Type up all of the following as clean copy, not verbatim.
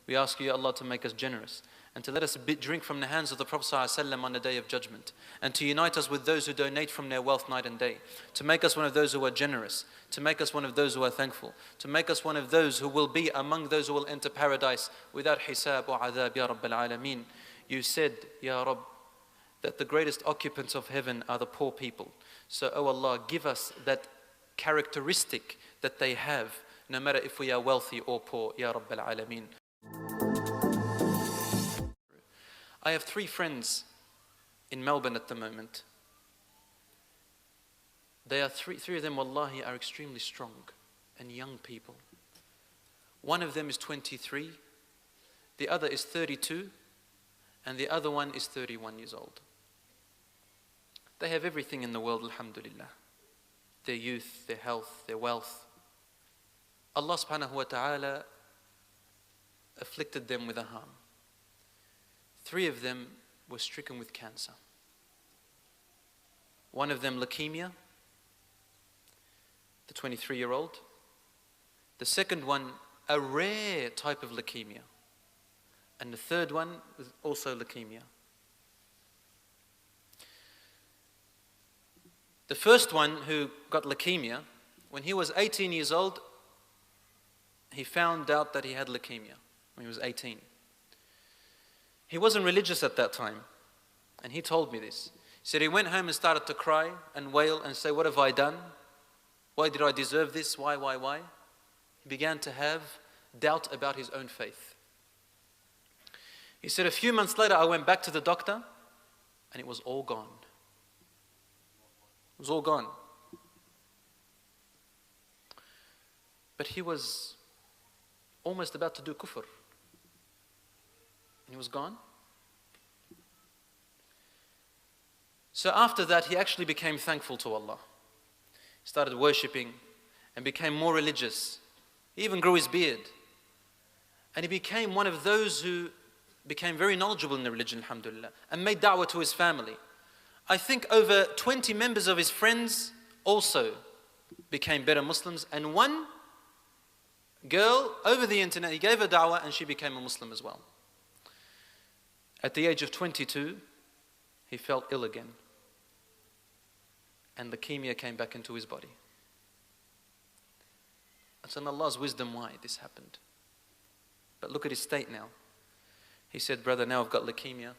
We ask you, Ya Allah, to make us generous and to let us drink from the hands of the Prophet ﷺ on the Day of Judgment, and to unite us with those who donate from their wealth night and day, to make us one of those who are generous, to make us one of those who are thankful, to make us one of those who will be among those who will enter paradise without hisab or adhab, Ya Rabbil Alameen. You said, Ya Rabb, that the greatest occupants of heaven are the poor people. So, O Allah, give us that characteristic that they have, no matter if we are wealthy or poor, Ya Rabbil Alameen. I have 3 friends in Melbourne at the moment. They are three of them, wallahi, are extremely strong and young people. One of them is 23, the other is 32, and the other one is 31 years old. They have everything in the world, alhamdulillah. Their youth, their health, their wealth. Allah subhanahu wa ta'ala afflicted them with a harm. 3 of them were stricken with cancer. One of them leukemia, the 23-year-old. The second one, a rare type of leukemia. And the third one was also leukemia. The first one who got leukemia, when he was 18 years old, he found out that he had leukemia when he was 18. He wasn't religious at that time, and he told me this. He said he went home and started to cry and wail and say, what have I done? Why did I deserve this? Why? He began to have doubt about his own faith. He said a few months later, I went back to the doctor, and it was all gone. It was all gone. But he was almost about to do kufr. And he was gone. So after that, he actually became thankful to Allah. He started worshipping and became more religious. He even grew his beard. And he became one of those who became very knowledgeable in the religion, alhamdulillah, and made da'wah to his family. I think over 20 members of his friends also became better Muslims, and one girl over the internet, he gave her da'wah and she became a Muslim as well. At the age of 22, he felt ill again, and leukemia came back into his body. It's in Allah's wisdom why this happened. But look at his state now. He said, brother, now I've got leukemia,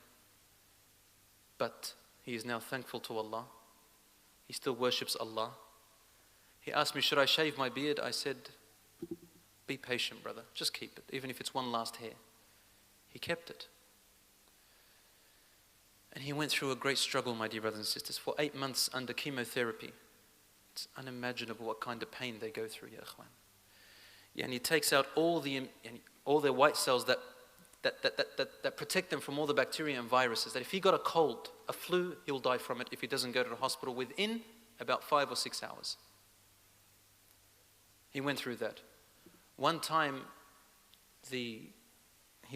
but he is now thankful to Allah. He still worships Allah. He asked me, should I shave my beard? I said, be patient, brother. Just keep it, even if it's one last hair. He kept it. And he went through a great struggle, my dear brothers and sisters, for 8 months under chemotherapy. It's unimaginable what kind of pain they go through, ya ikhwan. Yeah, and he takes out all their white cells that protect them from all the bacteria and viruses, that if he got a cold, a flu, he'll die from it if he doesn't go to the hospital within about 5 or 6 hours. He went through that. One time,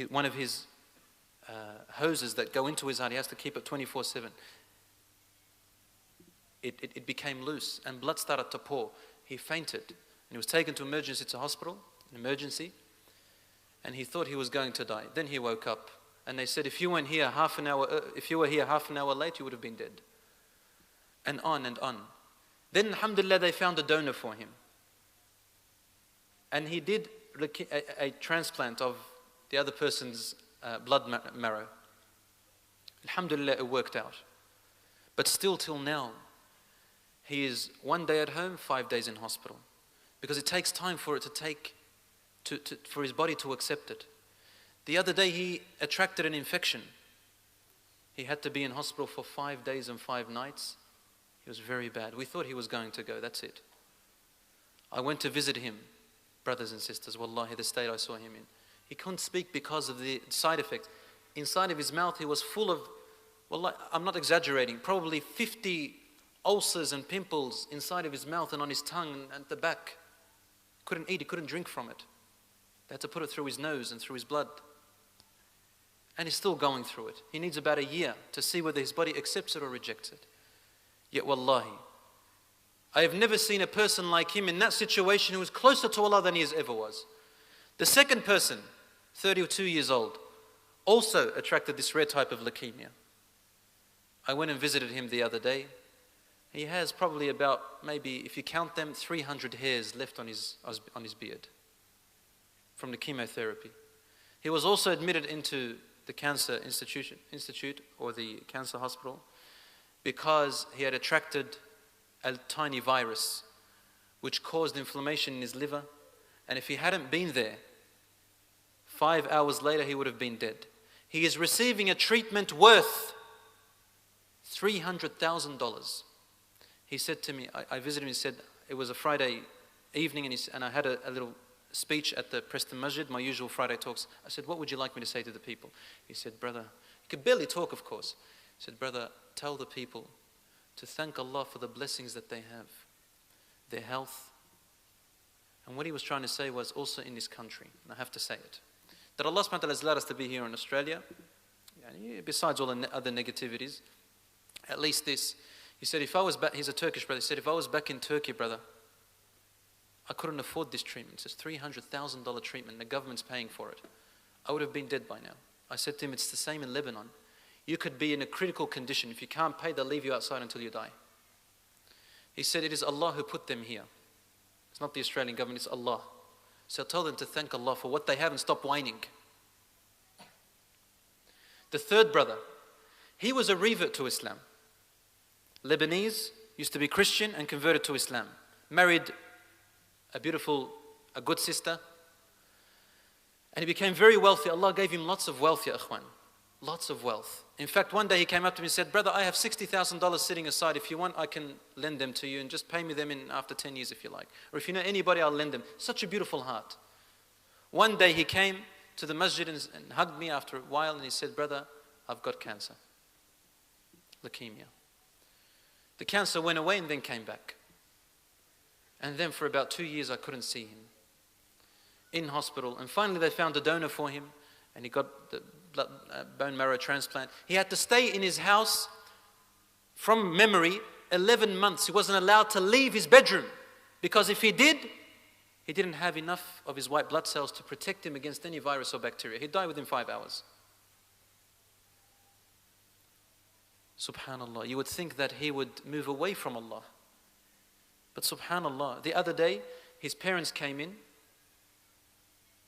one of his hoses that go into his heart, he has to keep it 24/7. It became loose and blood started to pour. He fainted and he was taken to emergency hospital, an emergency, and he thought he was going to die. Then he woke up and they said, if you were here half an hour late, you would have been dead. And on and on. Then alhamdulillah, they found a donor for him. And he did a transplant of the other person's blood marrow. Alhamdulillah, it worked out. But still till now, he is 1 day at home, 5 days in hospital. Because it takes time for it for his body to accept it. The other day he attracted an infection. He had to be in hospital for 5 days and 5 nights. It was very bad. We thought he was going to go, that's it. I went to visit him, brothers and sisters, wallahi, the state I saw him in. He couldn't speak because of the side effects. Inside of his mouth, he was full of, wallahi, I'm not exaggerating, probably 50 ulcers and pimples inside of his mouth and on his tongue and at the back. Couldn't eat, he couldn't drink from it. They had to put it through his nose and through his blood. And he's still going through it. He needs about a year to see whether his body accepts it or rejects it. Yet wallahi, I have never seen a person like him in that situation who was closer to Allah than he ever was. The second person, 32 years old, also attracted this rare type of leukemia. I went and visited him the other day. He has probably about, maybe if you count them, 300 hairs left on his beard from the chemotherapy. He was also admitted into the cancer institute or the cancer hospital because he had attracted a tiny virus which caused inflammation in his liver, and if he hadn't been there, 5 hours later he would have been dead. He is receiving a treatment worth $300,000. He said to me, I visited him, he said, it was a Friday evening, and I had a little speech at the Preston Masjid, my usual Friday talks. I said, what would you like me to say to the people? He said, brother, he could barely talk, of course. He said, brother, tell the people to thank Allah for the blessings that they have, their health. And what he was trying to say was also in this country, and I have to say it, that Allah subhanahu wa ta'ala has allowed us to be here in Australia, besides all the other negativities, at least this. He said, if I was back, he's a Turkish brother, he said, if I was back in Turkey, brother, I couldn't afford this treatment. It's a $300,000 treatment, the government's paying for it. I would have been dead by now. I said to him, it's the same in Lebanon. You could be in a critical condition. If you can't pay, they'll leave you outside until you die. He said, it is Allah who put them here. It's not the Australian government, it's Allah. So tell them to thank Allah for what they have and stop whining. The third brother, he was a revert to Islam. Lebanese, used to be Christian and converted to Islam. Married a good sister. And he became very wealthy. Allah gave him lots of wealth, ya akhwan. Lots of wealth. In fact, one day he came up to me and said, brother, I have $60,000 sitting aside. If you want, I can lend them to you and just pay me them in after 10 years if you like. Or if you know anybody, I'll lend them. Such a beautiful heart. One day he came to the masjid and hugged me after a while and he said, brother, I've got cancer. Leukemia. The cancer went away and then came back. And then for about 2 years I couldn't see him. In hospital. And finally they found a donor for him and he got the bone marrow transplant. He had to stay in his house from memory 11 months. He wasn't allowed to leave his bedroom because if he did, he didn't have enough of his white blood cells to protect him against any virus or bacteria. He'd die within 5 hours. Subhanallah. You would think that he would move away from Allah. But subhanallah, the other day, his parents came in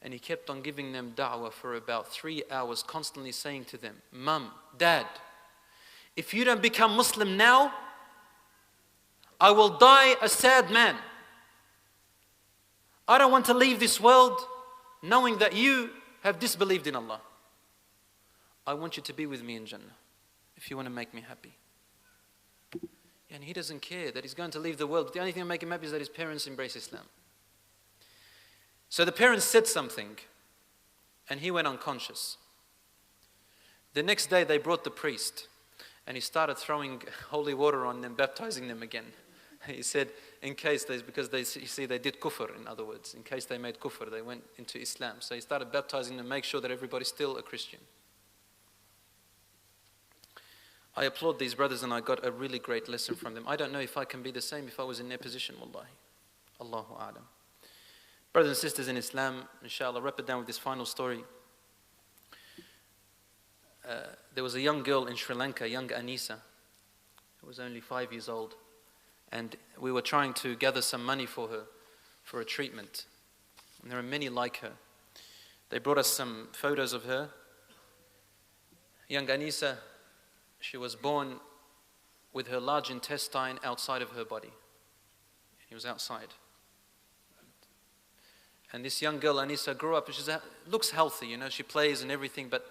and he kept on giving them da'wah for about 3 hours, constantly saying to them, Mum, Dad, if you don't become Muslim now, I will die a sad man. I don't want to leave this world knowing that you have disbelieved in Allah. I want you to be with me in Jannah if you want to make me happy. And he doesn't care that he's going to leave the world. But the only thing that makes him happy is that his parents embrace Islam. So the parents said something and he went unconscious. The next day they brought the priest and he started throwing holy water on them, baptizing them again. He said, in case because you see they did kufr, in other words. In case they made kufr, they went into Islam. So he started baptizing them, make sure that everybody's still a Christian. I applaud these brothers and I got a really great lesson from them. I don't know if I can be the same if I was in their position, wallahi. Allahu a'lam. Brothers and sisters in Islam, inshallah, wrap it down with this final story. There was a young girl in Sri Lanka, young Anisa, who was only 5 years old. And we were trying to gather some money for her, for a treatment. And there are many like her. They brought us some photos of her. Young Anisa, she was born with her large intestine outside of her body. He was outside. And this young girl, Anisa, grew up, she looks healthy, you know, she plays and everything, but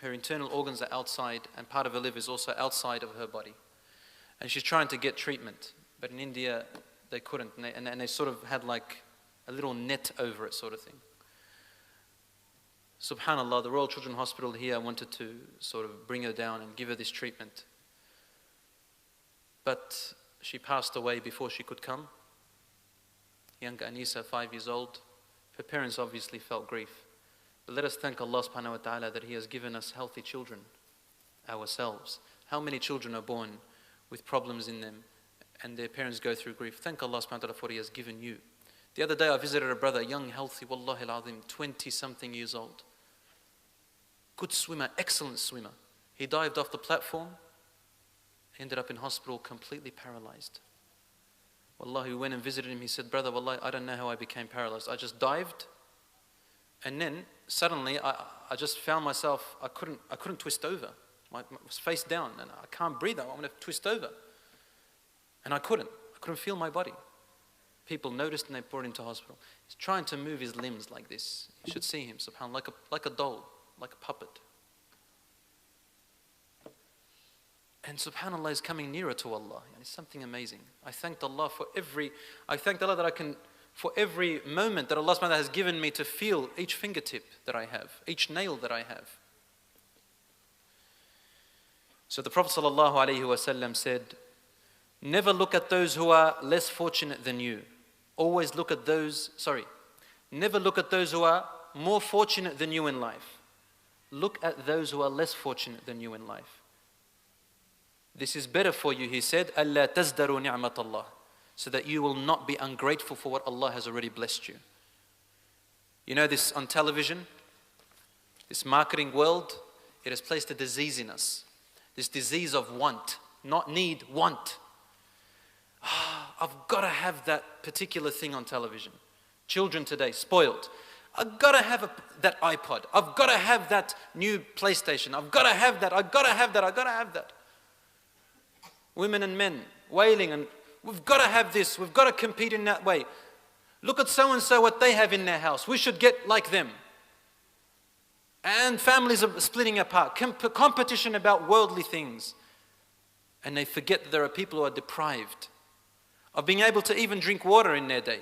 her internal organs are outside and part of her liver is also outside of her body. And she's trying to get treatment, but in India they couldn't, and they sort of had like a little net over it sort of thing. Subhanallah, the Royal Children's Hospital here wanted to sort of bring her down and give her this treatment. But she passed away before she could come. Young Anisa, 5 years old. Her parents obviously felt grief. But let us thank Allah subhanahu wa ta'ala that He has given us healthy children ourselves. How many children are born with problems in them and their parents go through grief? Thank Allah subhanahu wa ta'ala for He has given you. The other day I visited a brother, young, healthy, wallahi al-azim, 20-something years old. Good swimmer, excellent swimmer. He dived off the platform, ended up in hospital completely paralyzed. Wallahi, we went and visited him. He said, brother, wallahi, I don't know how I became paralyzed. I just dived, and then suddenly I just found myself, I couldn't twist over. I was face down, and I can't breathe. I want to twist over. And I couldn't feel my body. People noticed and they brought him to hospital. He's trying to move his limbs like this. You should see him, subhanAllah, like a doll, like a puppet. And subhanAllah is coming nearer to Allah. And it's something amazing. I thanked Allah for every moment that Allah subhanahu wa ta'ala has given me to feel each fingertip that I have, each nail that I have. So the Prophet sallallahu alaihi wasallam said, never look at those who are less fortunate than you. Always look at those, never look at those who are more fortunate than you in life. Look at those who are less fortunate than you in life. This is better for you, he said, أَلَّا تَزْدَرُوا نِعْمَةَ اللَّهِ, so that you will not be ungrateful for what Allah has already blessed you. You know this on television, this marketing world, it has placed a disease in us. This disease of want, not need, want. I've got to have that particular thing on television. Children today, spoiled. I've got to have that iPod. I've got to have that new PlayStation. I've got to have that. I've got to have that. I've got to have that. Women and men wailing, and we've got to have this. We've got to compete in that way. Look at so-and-so, what they have in their house. We should get like them. And families are splitting apart. Competition about worldly things. And they forget that there are people who are deprived of being able to even drink water in their day,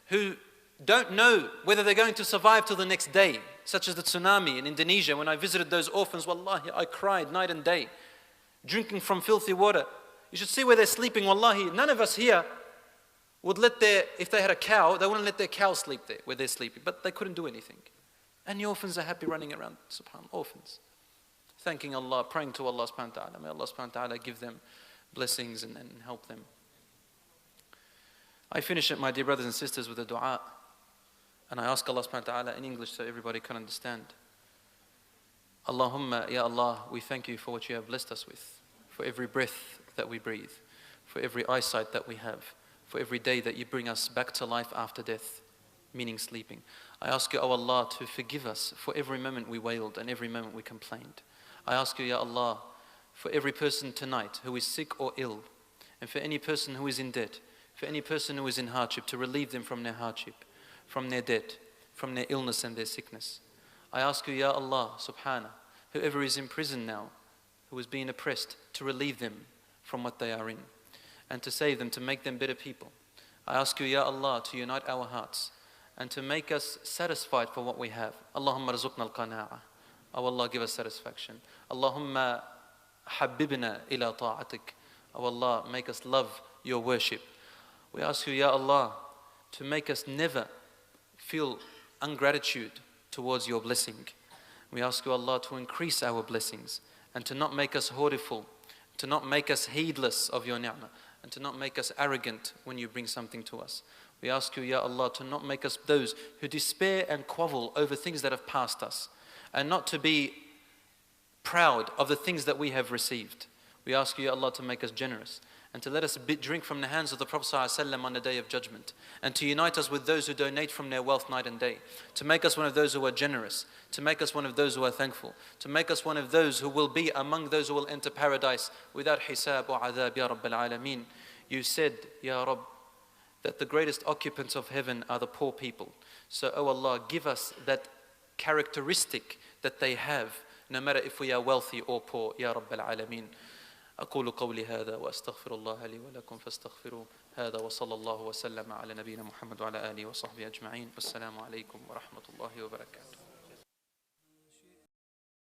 who don't know whether they're going to survive till the next day, such as the tsunami in Indonesia. When I visited those orphans, wallahi, I cried night and day, drinking from filthy water. You should see where they're sleeping, wallahi. None of us here would if they had a cow, they wouldn't let their cow sleep there where they're sleeping, but they couldn't do anything. And the orphans are happy running around, subhanAllah, orphans. Thanking Allah, praying to Allah subhanahu wa ta'ala. May Allah subhanahu wa ta'ala give them blessings and help them. I finish it, my dear brothers and sisters, with a dua. And I ask Allah subhanahu wa ta'ala in English so everybody can understand. Allahumma, Ya Allah, we thank you for what you have blessed us with, for every breath that we breathe, for every eyesight that we have, for every day that you bring us back to life after death, meaning sleeping. I ask you, O Allah, to forgive us for every moment we wailed and every moment we complained. I ask you, Ya Allah, for every person tonight who is sick or ill, and for any person who is in debt, for any person who is in hardship, to relieve them from their hardship, from their debt, from their illness and their sickness. I ask you, Ya Allah, subhanahu, whoever is in prison now, who is being oppressed, to relieve them from what they are in, and to save them, to make them better people. I ask you, Ya Allah, to unite our hearts, and to make us satisfied for what we have. Allahumma rizqna al-qana'a. Oh Allah, give us satisfaction. Allahumma habibna ila ta'atik. Oh Allah, make us love your worship. We ask you, Ya Allah, to make us never feel ungratitude towards your blessing. We ask you, Allah, to increase our blessings and to not make us hoardful, to not make us heedless of your ni'mah, and to not make us arrogant when you bring something to us. We ask you, Ya Allah, to not make us those who despair and quavel over things that have passed us, and not to be proud of the things that we have received. We ask you, Ya Allah, to make us generous, and to let us drink from the hands of the Prophet ﷺ on the day of judgment, and to unite us with those who donate from their wealth night and day, to make us one of those who are generous, to make us one of those who are thankful, to make us one of those who will be among those who will enter paradise without hisab or adhab, Ya Rabb al-Alameen. You said, Ya Rabb, that the greatest occupants of heaven are the poor people. So, O Allah, give us that characteristic that they have, no matter if we are wealthy or poor, Ya Rabb al-Alameen. أقول قولي هذا وأستغفر الله لي ولكم فاستغفروه هذا وصلى الله وسلم على نبينا محمد وعلى آله وصحبه أجمعين والسلام عليكم ورحمة الله وبركاته.